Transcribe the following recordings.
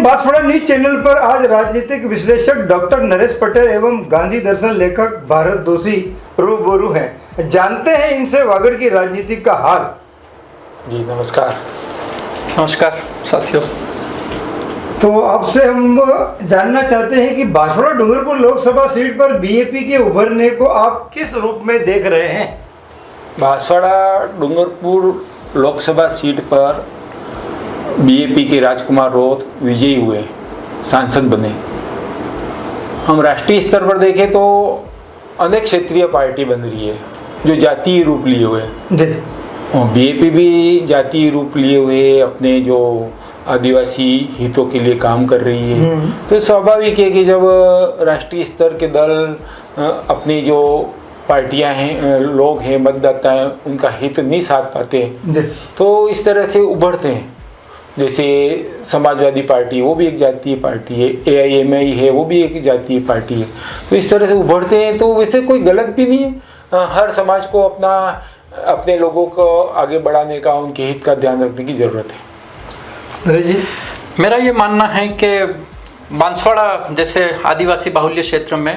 Banswara news channel पर आज राजनीतिक विश्लेषक डॉक्टर नरेश पटेल एवं गांधी दर्शन लेखक भारत दोषी रूबरू हैं। जानते हैं इनसे वागड़ की राजनीति का हाल। जी नमस्कार। नमस्कार साथियों। तो आपसे हम जानना चाहते हैं कि बांसवाड़ा डूंगरपुर लोकसभा सीट पर बीएपी के उभरने को आप किस रूप में देख रहे हैं? बांसवाड़ा डूंगरपुर लोकसभा सीट पर बीएपी के राजकुमार रोत विजयी हुए, सांसद बने। हम राष्ट्रीय स्तर पर देखें तो अनेक क्षेत्रीय पार्टी बन रही है जो जातीय रूप लिए हुए जी। और बीएपी भी जातीय रूप लिए हुए अपने जो आदिवासी हितों के लिए काम कर रही है। तो स्वाभाविक है कि जब राष्ट्रीय स्तर के दल अपनी जो पार्टियां हैं, लोग हैं, मतदाता हैं, उनका हित नहीं साध पाते तो इस तरह से उभरते हैं। जैसे समाजवादी पार्टी वो भी एक जातीय पार्टी है, AIMI है वो भी एक जातीय पार्टी है। तो इस तरह से उभरते हैं तो वैसे कोई गलत भी नहीं है। हर समाज को अपने लोगों को आगे बढ़ाने का, उनके हित का ध्यान रखने की ज़रूरत है। जी, मेरा ये मानना है कि बांसवाड़ा जैसे आदिवासी बाहुल्य क्षेत्र में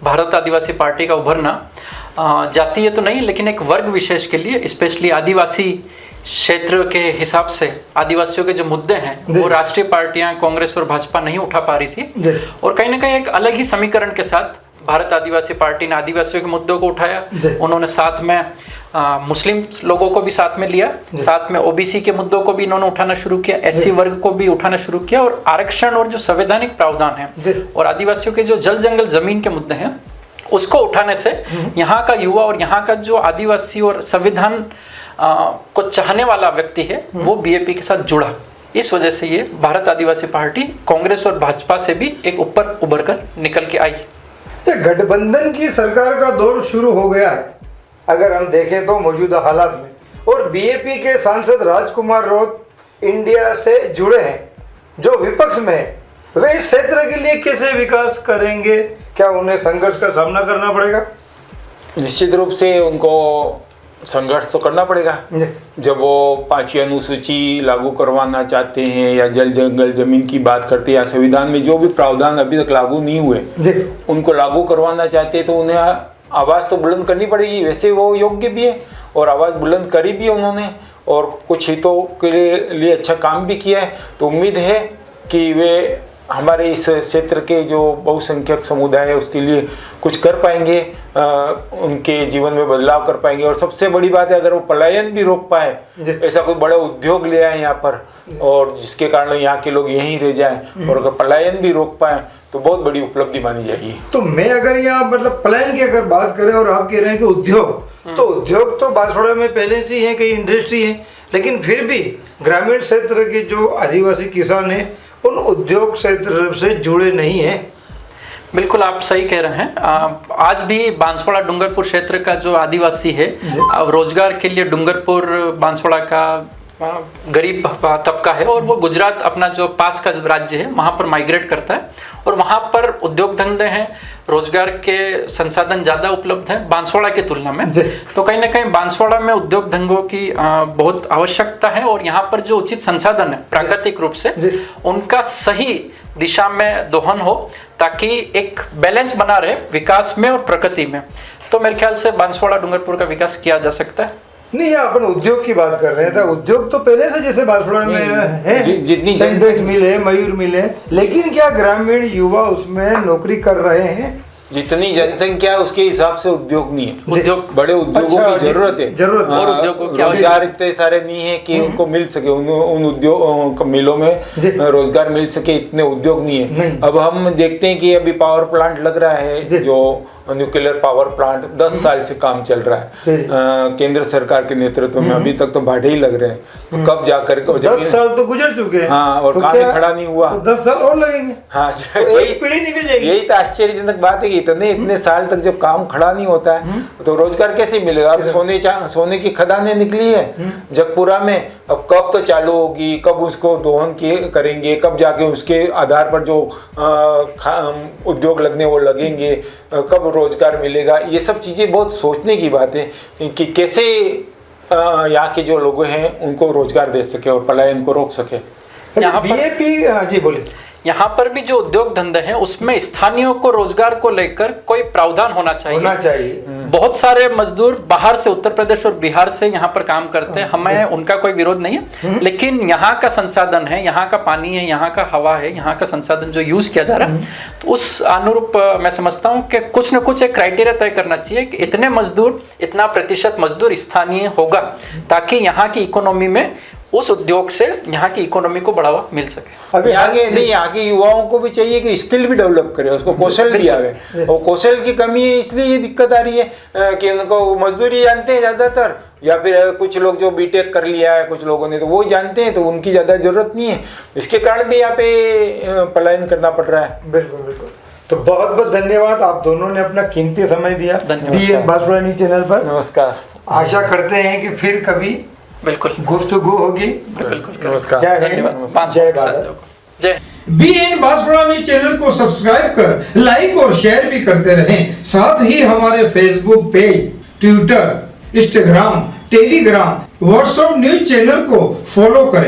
भारत आदिवासी पार्टी का उभरना जातीय तो नहीं लेकिन एक वर्ग विशेष के लिए, स्पेशली आदिवासी क्षेत्र के हिसाब से आदिवासियों के जो मुद्दे हैं वो राष्ट्रीय पार्टियां कांग्रेस और भाजपा नहीं उठा पा रही थी। और कहीं ना कहीं एक अलग ही समीकरण के साथ भारत आदिवासी पार्टी ने आदिवासियों के मुद्दों को उठाया। उन्होंने साथ में मुस्लिम लोगों को भी साथ में लिया, साथ में OBC के मुद्दों को भी इन्होंने उठाना शुरू किया, SC वर्ग को भी उठाना शुरू किया और आरक्षण और जो संवैधानिक प्रावधान है और आदिवासियों के जो जल जंगल जमीन के मुद्दे हैं उसको उठाने से यहाँ का युवा और यहाँ का जो आदिवासी और संविधान को चाहने वाला व्यक्ति है वो बीएपी के साथ जुड़ा। इस वजह से ये भारत आदिवासी पार्टी कांग्रेस और भाजपा से भी एक ऊपर उभर कर निकल के आई। गठबंधन की सरकार का दौर शुरू हो गया है अगर हम देखें तो मौजूदा हालात में, और बीएपी के सांसद राजकुमार रोत इंडिया से जुड़े हैं जो विपक्ष में है। वे इस क्षेत्र के लिए कैसे विकास करेंगे? क्या उन्हें संघर्ष का सामना करना पड़ेगा? निश्चित रूप से उनको संघर्ष तो करना पड़ेगा। जब वो 5वीं अनुसूची लागू करवाना चाहते हैं या जल जंगल जमीन की बात करते हैं या संविधान में जो भी प्रावधान अभी तक लागू नहीं हुए उनको लागू करवाना चाहते हैं तो उन्हें आवाज़ तो बुलंद करनी पड़ेगी। वैसे वो योग्य भी है और आवाज़ बुलंद करी भी है उन्होंने और कुछ हितों के लिए अच्छा काम भी किया है। तो उम्मीद है कि वे हमारे इस क्षेत्र के जो बहुसंख्यक समुदाय है उसके लिए कुछ कर पाएंगे, उनके जीवन में बदलाव कर पाएंगे। और सबसे बड़ी बात है अगर वो पलायन भी रोक पाए, ऐसा कोई बड़ा उद्योग ले आए यहाँ पर और जिसके कारण यहाँ के लोग यहीं रह जाएं और अगर पलायन भी रोक पाए तो बहुत बड़ी उपलब्धि मानी जाएगी। तो मैं अगर यहाँ मतलब पलायन की अगर बात करें और आप कह रहे हैं कि उद्योग, तो उद्योग तो बांसवाड़ा में पहले से ही है, कई इंडस्ट्री है, लेकिन फिर भी ग्रामीण क्षेत्र के जो आदिवासी किसान हैं उन उद्योग क्षेत्र से जुड़े नहीं हैं। बिल्कुल आप सही कह रहे हैं। आज भी बांसवाड़ा डूंगरपुर क्षेत्र का जो आदिवासी है रोजगार के लिए डूंगरपुर बांसवाड़ा का गरीब तबका है और वो गुजरात अपना जो पास का राज्य है वहाँ पर माइग्रेट करता है और वहाँ पर उद्योग धंधे हैं, रोजगार के संसाधन ज़्यादा उपलब्ध हैं बांसवाड़ा की तुलना में। तो कहीं ना कहीं बांसवाड़ा में उद्योग धंधों की बहुत आवश्यकता है और यहाँ पर जो उचित संसाधन है प्राकृतिक रूप से उनका सही दिशा में दोहन हो ताकि एक बैलेंस बना रहे विकास में और प्रगति में। तो मेरे ख्याल से बांसवाड़ा डूंगरपुर का विकास किया जा सकता है। नहीं, अपन उद्योग की बात कर रहे थे। उद्योग तो पहले से जैसे बांसवाड़ा में है, जितनी सेंटेक्स मिल है, मयूर मिल है, लेकिन क्या ग्रामीण युवा उसमें नौकरी कर रहे हैं? जितनी जनसंख्या उसके हिसाब से उद्योग नहीं है। उद्योग बड़े उद्योगों की जरूरत है। और उद्योगों की रोजगार इतने सारे नहीं है कि उनको मिल सके, उन उद्योग मिलों में रोजगार मिल सके, इतने उद्योग नहीं है। अब हम देखते हैं कि अभी पावर प्लांट लग रहा है जो न्यूक्लियर पावर प्लांट 10 साल से काम चल रहा है केंद्र सरकार के नेतृत्व में। अभी तक तो भाड़े ही लग रहे हैं, तो कब जाकर 10 साल तो गुजर चुके हैं। हाँ, और काम ही खड़ा नहीं हुआ। तो 10 साल और लगेंगे। हाँ, एक पीढ़ी निकल जाएगी। यही तो आश्चर्यजनक बात है कि इतने साल तक जब काम खड़ा नहीं होता है तो रोजगार कैसे मिलेगा? अब सोने की खदानें निकली है जगपुरा में, अब कब तो चालू होगी, कब उसको दोहन करेंगे, कब जाके उसके आधार पर जो उद्योग लगने वो लगेंगे, कब रोजगार मिलेगा? ये सब चीज़ें बहुत सोचने की बात है कि कैसे यहाँ के जो लोग हैं उनको रोजगार दे सके और पलायन को रोक सके। यहाँ पर बीएपी जी बोलिए। यहाँ पर भी जो उद्योग धंधे हैं उसमें स्थानीयों को रोजगार को लेकर कोई प्रावधान होना चाहिए। बहुत सारे मजदूर बाहर से, उत्तर प्रदेश और बिहार से यहाँ पर काम करते हैं, हमें उनका कोई विरोध नहीं है, लेकिन यहाँ का संसाधन है, यहाँ का पानी है, यहाँ का हवा है, यहाँ का संसाधन जो यूज किया जा रहा है, तो उस अनुरूप मैं समझता हूँ कि कुछ न कुछ एक क्राइटेरिया तय करना चाहिए कि इतने मजदूर, इतना प्रतिशत मजदूर स्थानीय होगा, ताकि यहाँ की इकोनॉमी में उस उद्योग से यहाँ की इकोनॉमी को बढ़ावा मिल सके। अभी आगे नहीं, आगे युवाओं को भी चाहिए कि स्किल भी डेवलप करे, उसको कौशल भी आवे, और कौशल की कमी है इसलिए ये दिक्कत आ रही है कि उनको मजदूरी जानते हैं ज़्यादातर, या फिर कुछ लोग जो बीटेक कर लिया है कुछ लोगों ने तो वो जानते हैं, तो उनकी ज़्यादा जरूरत नहीं है, इसके कारण भी यहाँ पे पलायन करना पड़ रहा है। बिल्कुल बिल्कुल। तो बहुत बहुत धन्यवाद, आप दोनों ने अपना कीमती समय दिया बीएन बांसवाड़ा न्यूज़ चैनल पर। नमस्कार। आशा करते हैं कि फिर कभी बिल्कुल गुफ्तगू होगी। बिल्कुल। नमस्कार। जय हिंद, जय भारत। जय। बीएन बांसवाड़ा न्यूज़ चैनल को सब्सक्राइब कर लाइक और शेयर भी करते रहें। साथ ही हमारे Facebook page, Twitter, Instagram, Telegram, WhatsApp news channel को फॉलो करें।